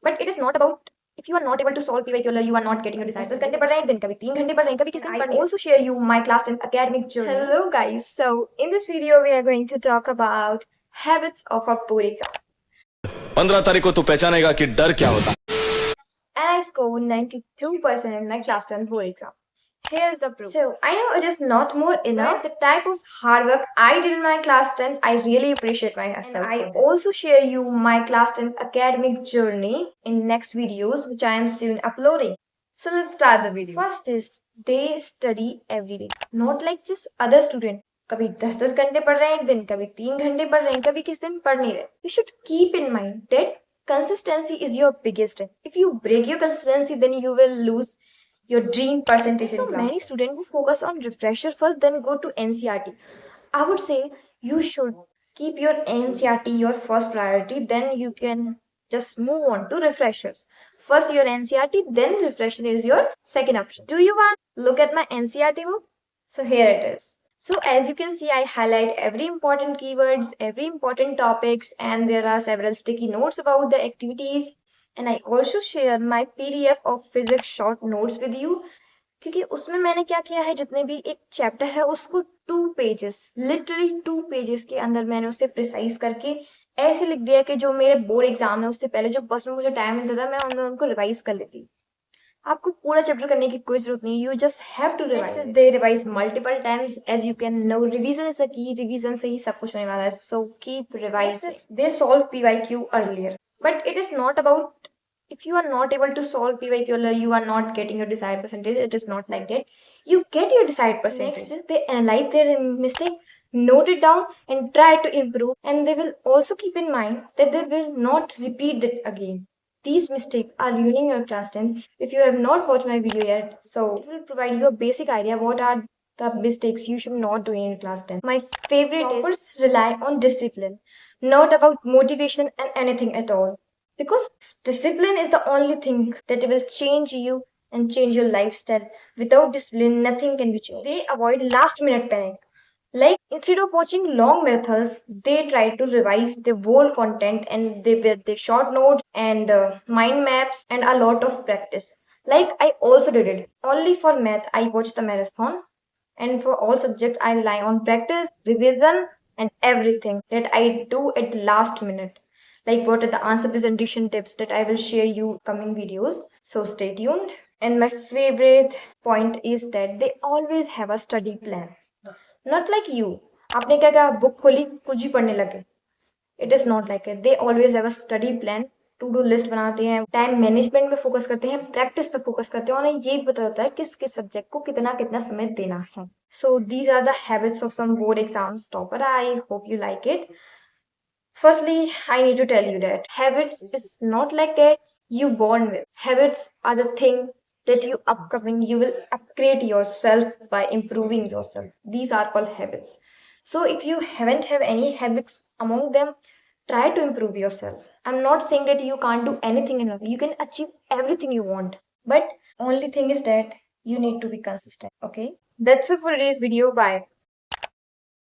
But it is not about if you are not able to solve PYQ, you are not getting your desired. 10 घंटे पढ़ रहे हैं एक दिन, कभी 3 घंटे पढ़ रहे हैं, कभी किस दिन पढ़ रहे हैं. I also share you my class 10 academic journey. Hello guys, so in this video we are going to talk about habits of a board exam. 15 तारीख को तू पहचानेगा कि डर क्या होता. And I scored 92% in my class 10 board exam. Here's the proof. So, I know it is not more enough. The type of hard work I did in my class 10, I really appreciate myself. And I also share you my class 10 academic journey in next videos, which I am soon uploading. So, let's start the video. First is, they study every day. Not like just other student. कभी 10-10 घंटे पढ़ रहे हैं एक दिन, कभी 3 घंटे पढ़ रहे हैं, कभी किस दिन पढ़ नहीं रहे. You should keep in mind that consistency is your biggest strength. If you break your consistency, then you will lose your dream percentage in class. So many students who focus on refresher first, then go to NCRT. I would say you should keep your NCRT your first priority, then you can just move on to refreshers. First your NCRT, then refresher is your second option. Do you want to look at my NCRT book? So here it is. So as you can see, I highlight every important keywords, every important topics, and there are several sticky notes about the activities. And I also share my PDF of physics short notes with you. क्योंकि उसमें मैंने क्या किया है, जितने भी एक chapter है उसको 2 पेजेस, लिटरली 2 पेजेस के अंदर मैंने उसे प्रिसाइज करके ऐसे लिख दिया कि जो मेरे बोर्ड एग्जाम है उससे पहले जो बस में मुझे टाइम मिलता था मैं उनमें उनको रिवाइज कर लेती. आपको पूरा चैप्टर करने की कोई जरूरत नहीं, you just have to revise. They revise multiple times as you can no. Revision is the key, revision से ही सब कुछ होने वाला है. So keep revising. They solve PYQ earlier, but it is not about if you are not able to solve PYQ, you are not getting your desired percentage. It is not like that. You get your desired percentage. Next, they analyze their mistake, note it down, and try to improve. And they will also keep in mind that they will not repeat it again. These mistakes are ruining your class 10. If you have not watched my video yet, so it will provide you a basic idea what are the mistakes you should not do in class 10. My favorite is rely on discipline, not about motivation and anything at all. Because discipline is the only thing that will change you and change your lifestyle. Without discipline, nothing can be changed. They avoid last minute panic. Like instead of watching long marathons, they try to revise the whole content and they with the short notes and mind maps and a lot of practice. Like I also did it. Only for math, I watched the marathon, and for all subject, I rely on practice, revision, and everything that I do at the last minute. Like what are the answer presentation tips that I will share you coming videos. So stay tuned. And my favorite point is that they always have a study plan. Not like you. आपने क्या क्या book खोली कुछ भी पढ़ने लगे. It is not like it. They always have a study plan. To do list बनाते हैं, टाइम मैनेजमेंट पे फोकस करते हैं, प्रैक्टिस पे फोकस करते हैं, और उन्हें ये पता होता है किस किस सब्जेक्ट को कितना कितना समय देना है. So these are the habits of some board exams topper. I hope you like it. Firstly, I need to tell you that habits is not like that you born with. Habits are the thing that you will upgrade yourself by improving yourself. These are called habits. So if you haven't have any habits among them, try to improve yourself. I'm not saying that you can't do anything in life. You can achieve everything you want. But only thing is that you need to be consistent. Okay? That's it for today's video. Bye.